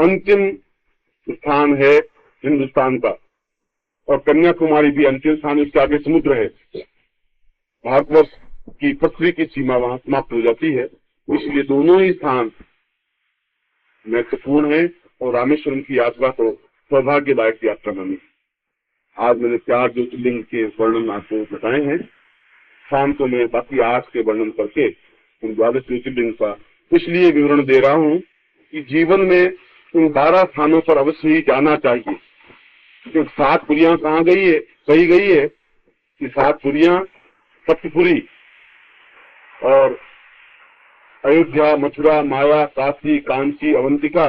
अंतिम स्थान है हिंदुस्तान का, और कन्याकुमारी भी अंतिम स्थान, उसके आगे समुद्र है। भारतवर्ष की पृथ्वी की सीमा वहां समाप्त हो जाती है, इसलिए दोनों ही स्थान महत्वपूर्ण है और रामेश्वरम की यात्रा को सौभाग्यदायक यात्रा मानी। आज मैंने 4 ज्योतिर्लिंग के वर्णन आपको बताए हैं। शाम को मैं बाकी 8 के वर्णन करके उन 12 ज्योतिर्लिंग का इसलिए विवरण दे रहा हूँ कि जीवन में उन 12 स्थानों पर अवश्य ही जाना चाहिए। क्योंकि 7 पुरियां कहाँ कही गई है कि 7 पुरियां सप्तपुरी और अयोध्या, मथुरा, माया, काशी, कांची, अवंतिका,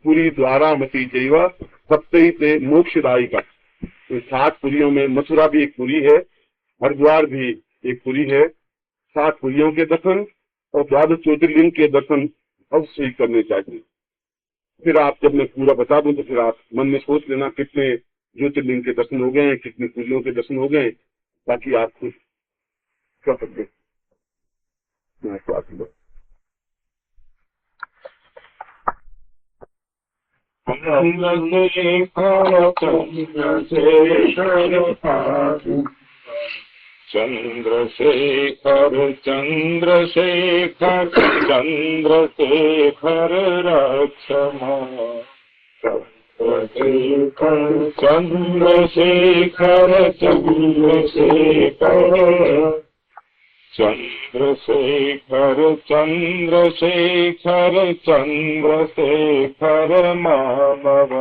पुरी, द्वारा, मती जैव सप्तैते मोक्षदायिका। तो 7 पुरियों में मथुरा भी एक पुरी है, हरिद्वार भी एक पुरी है। 7 पुरियों के दर्शन और 12 ज्योतिर्लिंग के दर्शन अवश्य ही करने चाहिए। फिर आप, जब मैं पूरा बता दूं तो फिर आप मन में सोच लेना कितने ज्योतिर्लिंग के दर्शन हो गए हैं, कितने पुरियों के दर्शन हो गए, ताकि आप खुद कर सकते। चंद्रशेखर चंद्रशेखर चंद्रशेखर रक्षमा, चंद्रशेखर चंद्रशेखर चंद्रशेखर चंद्रशेखर चंद्रशेखर मानव,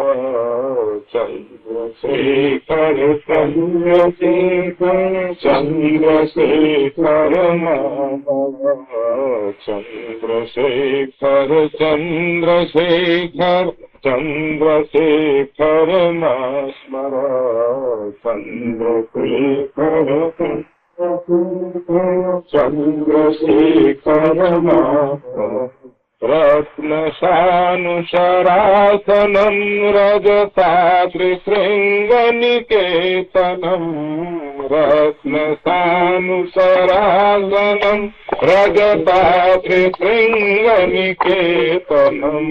चंद्रशेखर चंद्रशेखर चंद्रशेखर मानव, चंद्रशेखर चंद्रशेखर चंद्रशेखर स्मर, चंद्रशेखर चंद्रशेखर रत्नशानुशरासनं रजताद्रिशृङ्गनिकेतनं, रत्नशानुशरासनं रजताद्रिशृङ्गनिकेतनं,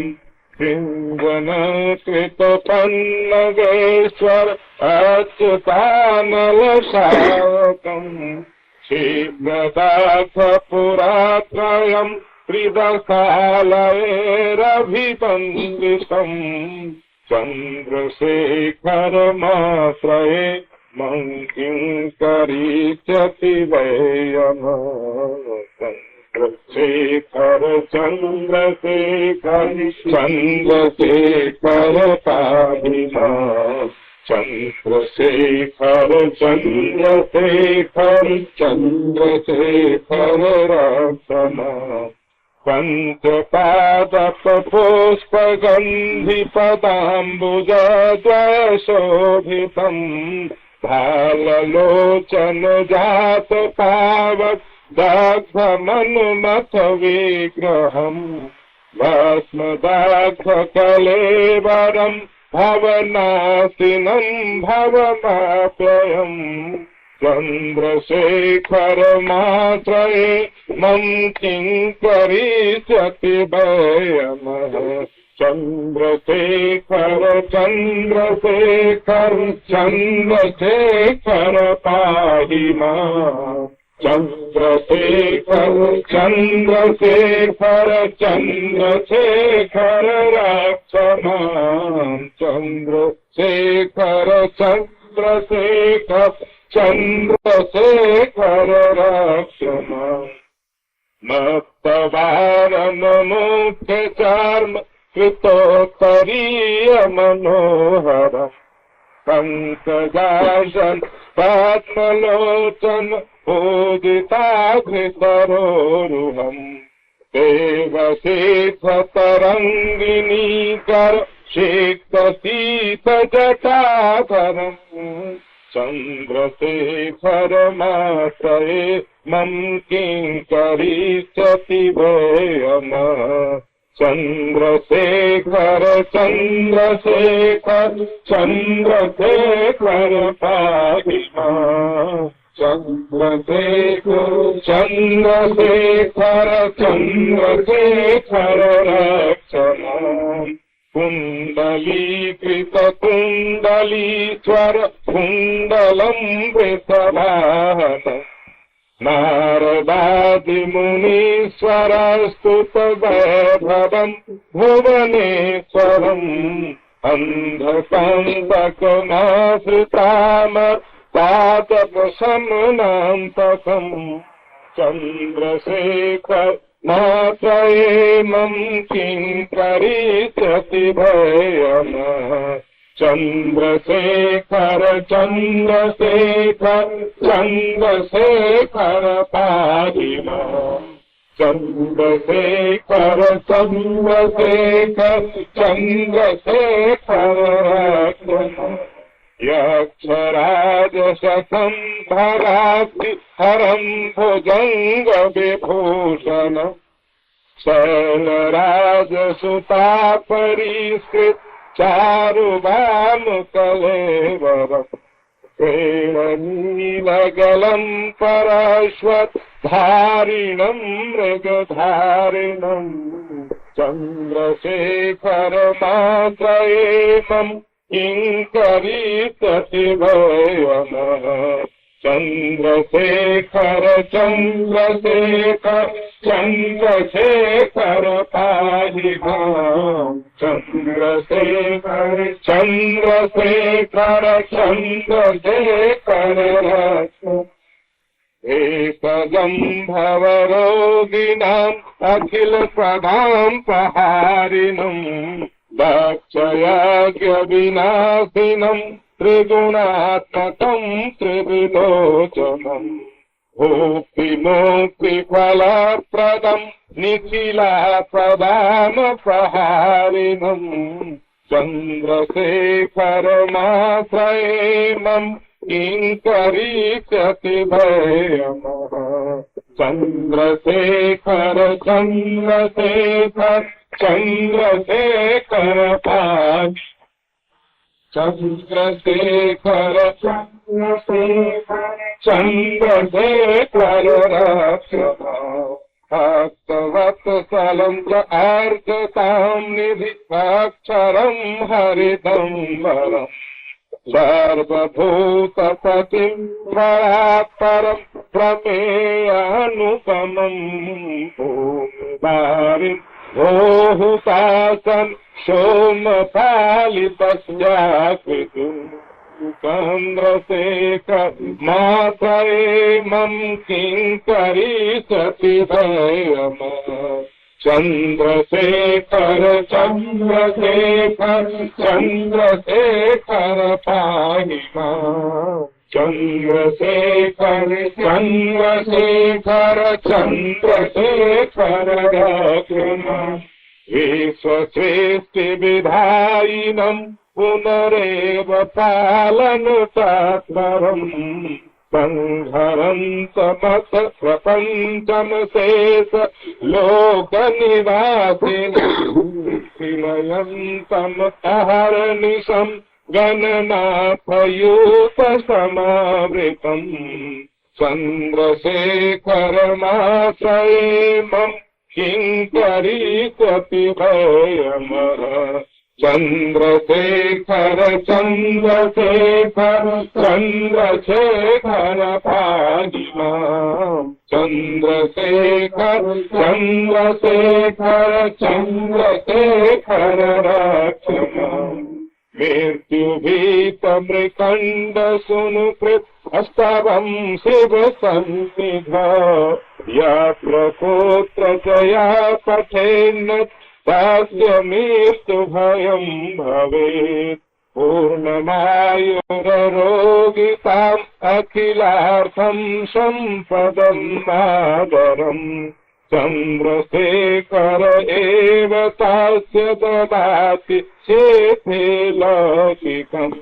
कृङ्गनकृतपन्नगेश्वर अच्युतानलशावकम्, शीघ्रदाक्षपुरात्रयम् त्रिदशालयैरभिवन्दितम्, चन्द्रशेखरमाश्रये मं किं करिष्यति वयम्, चन्द्रशेखर चन्द्रशेखर चन्द्रशेखर पाहि माम्, चन्द्रशेखर चन्द्रशेखर चन्द्रशेखर रक्षमा, पञ्चपादपपुष्पगन्धिपदाम्बुजद्वयशोभितम्, भाललोचन जात पावक दाग्धमनुमथ विग्रहम्, भस्मदाग्धकलेवरम् भवनाशिनं भवमाप्ययम्, चन्द्रशेखरमाश्रये मं किं करिष्यति वयम्, चन्द्रशेखर चन्द्रशेखर चन्द्रशेखर पाहि माम्, चन्द्रशेखर चन्द्रशेखर चन्द्रशेखर रक्षमा, चन्द्रशेखर चन्द्रशेखर चन्द्रशेखर रक्षमा, मत्तवारण मुख्यचार्म कृतोत्तरीय मनोहर, पंकजासन पद्मलोचन उदिताघृतरोरुहम्, देवशीतरङ्गिनीकर शीतशीतजटाधरम्, चन्द्रशेखरमाश्रये मं किं करिष्यति वयम्, चन्द्रशेखर चन्द्रशेखर चन्द्रशेखर पाहि माम्, चन्द्रशेखर चन्द्रशेखर चन्द्रशेखर रक्षमा, कुन्द स्वर कुण्डलम् वृषभानम् नारदादिमुनीश्वरस्तुतवैभवम् भुवनेश्वरम् अन्धकम्बकमाश्रितामर्तातपशमनान्तकम् चन्द्रशेखर मात्रयेमम् किङ्करीष्यति भयमः चन्द्रशेखर चन्द्रशेखर चन्द्रशेखर पाहि माम् चन्द्रशेखर चन्द्रशेखर चन्द्रशेखर रक्ष माम् यक्षराजशतं धराति हरम् भुजङ्ग विभूषणम् शैलराजसुता परिष्कृत चारुभानुकलेवरम् प्रेमनीलगलम् परश्वत् धारिणम् मृगधारिणम् चन्द्रशेखर मात्रयेमम् किङ्करीष्यति भयमः चन्द्रशेखर चन्द्रशेखर चन्द्रशेखर पाहि माम् चन्द्रशेखर चन्द्रशेखर चन्द्रशेखर रक्ष एकदम् भवरोगिणाम् अखिल प्रदाम् प्रहारिणम् दक्षयाज्ञविनाशिनम् त्रिगुणात्मकम् त्रिविलोचनम् भुक्तिमुक्तिफलप्रदम् निखिलाप्रदानप्रहारिणम् चन्द्रशेखरमाश्रयेमम् किङ्करीष्यति भयमः चन्द्रशेखर चन्द्रशेखर चन्द्रशेखर पाहि चन्द्रशेखर चन्द्रशेखर चन्द्रशेखर रक्ष भक्तवत्सलम् च अर्चताम् निधि अक्षरम् हरिदम्बरम् सर्वभूतपतिम् परात्परम् प्रमेयानुपमम् भूमिभारिम् भोहुतासन् सोमपालितस्याकृतु चन्द्रशेखर मात्रयेमम् किङ्करीष्यति भयमः चन्द्रशेखर चन्द्रशेखर चन्द्रशेखर पाहि माम् चन्द्रशेखर चन्द्रशेखर चन्द्रशेखर रक्ष माम् विश्वसृष्टिविधायिनम् पुनरेव पालनतत्परम् संहरन्तमथ प्रपञ्चमशेष लोकनिवासिनम् विलयन्तमहर्निशम् गणनाथयूपसमावृतम् चन्द्रशेखरमाश्रयेमम् किङ्करीष्यति भयमः चन्द्रशेखर चन्द्रशेखर चन्द्रशेखर पाहि माम् चन्द्रशेखर चन्द्रशेखर चन्द्रशेखर रक्ष माम् मृत्युभीतमृकण्ड सुनुकृत् अस्तवम् शिव सन्निध यत्र कोत्र च या पठेन्न तस्य मृत्युभयम् भवेत् पूर्णमायुररोगिताम् अखिलार्थम् सम्पदम् आदरम् चन्द्रशेखर एव तस्य ददाति शेते लौकिकम्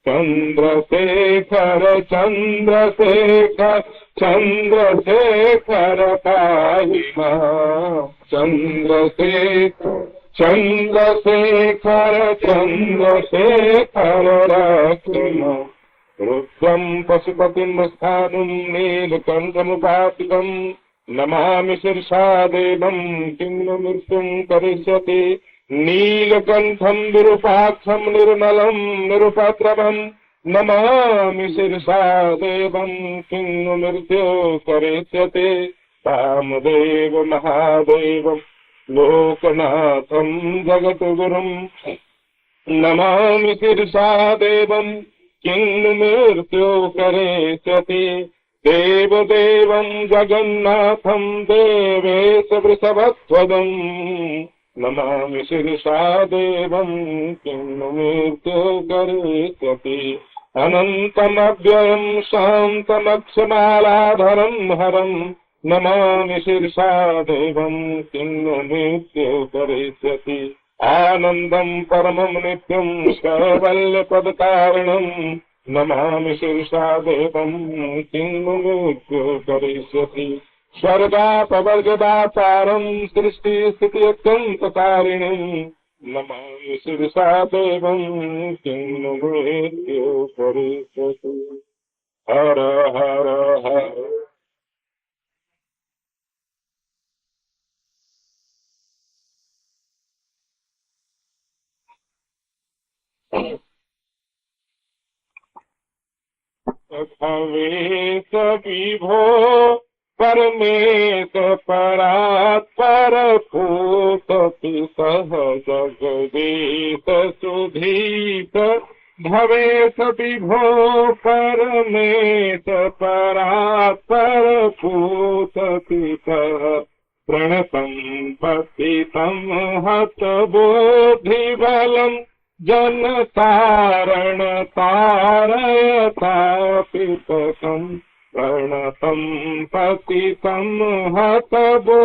चन्द्रशेखर चन्द्रशेखर चन्द्रशेखर पाहि माम् चन्द्रशेखर चन्द्रशेखर चन्द्रशेखर रक्ष माम् रुद्रम् पशुपतिम् स्थाणुम् नीलकण्ठमुपासितम् नमामि शीर्षा देवम् किं नु मृत्युम् करिष्यति नीलकण्ठं विरूपाक्षं निर्मलं निरुपद्रवं नमामि शिरसा देवं किं नु मृत्यो करिष्यते वामदेव महादेवं लोकनाथं जगद्गुरुं नमामि शिरसा देवं किं नु मृत्यो करिष्यति देवदेवं जगन्नाथं देवेश वृषभध्वजम् नमामि शिरसा देवं किं नु मृत्यो करिष्यति अनन्तमव्ययं शान्तमक्षमालाधरं हरं नमामि शिरसा देवं किं नु मृत्यो करिष्यति आनन्दं परमं नित्यं कैवल्यपदकारणं नमामि शिरसा देवं किं नु मृत्यो करिष्यति स्वर्गापवर्गदातारं सृष्टिस्थित्यत्यन्तकारिणं नमामि शिरसा देवं किं नु मृत्यो करिष्यति हर हर हर भवेश विभो परमेश परात्पर भूतति सह जगदीश सुधीत भवेश विभो परमेश परात्पर भूतति सह प्रणसंपतितं हतबोधिबलं जनतारण तारयतापितकं प्रणसंपतितं हतबोधिबलं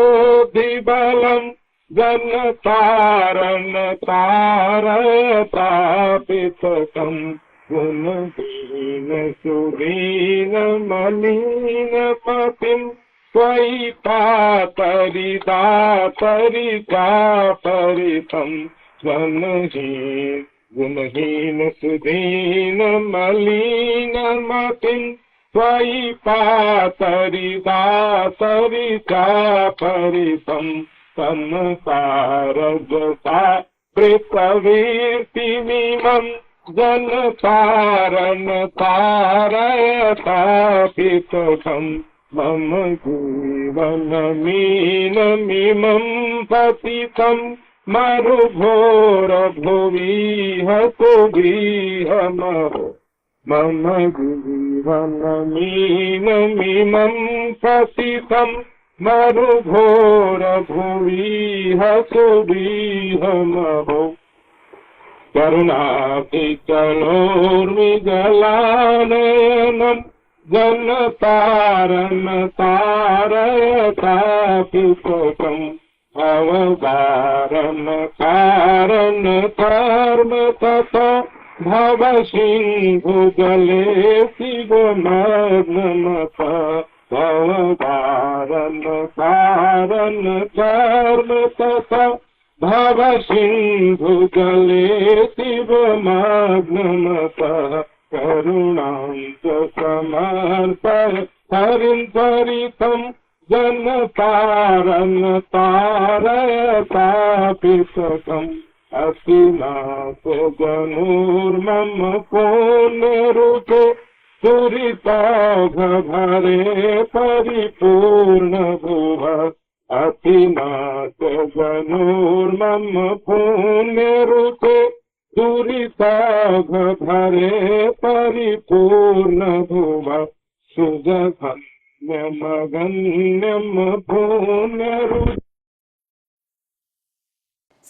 जनतारण तारयतापितकं गुणदीन सुदीन मलिन पतिं त्वयि दातरितं गुणहीन सुदीन मलिन मतिं त्वयि पातरिदातरितं संसारजसा प्रेतवीर्तिमिमं जनतारण तारयतापितकं मम जीवनमीनमिमं पतितं मरुघोर भुवि हतो गृहमहो मम जीवनमीनमिमं पतितं मरुघोर भुवि हतो गृहमहो करुणातिचलोर्मिजलानयनं जनतारण तारयतापितकं भवदारण कारण कर्म तथा भवसिन्धुजले शिवमग्नमता भवदारण कारण कर्म तथा भवसिन्धुजले शिवमग्नमता करुणां च समर्पय हरिं परितं जनतारण तारयतापितकम् असिनाथ जनूर्मम पुण्यरूपे सुरिताघभरे परिपूर्ण भुव असिनाथ जनूर्मम पुण्यरूपे सुरिताघभरे परिपूर्ण भुव सुजघन्यमगन्यम पुण्यरूप।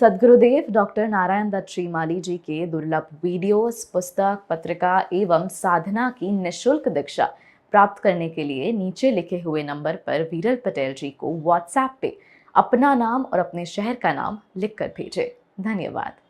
सद्गुरुदेव डॉक्टर नारायण दत्त श्रीमाली जी के दुर्लभ वीडियोस, पुस्तक, पत्रिका एवं साधना की निःशुल्क दीक्षा प्राप्त करने के लिए नीचे लिखे हुए नंबर पर वीरल पटेल जी को व्हाट्सएप पे अपना नाम और अपने शहर का नाम लिखकर भेजें। धन्यवाद।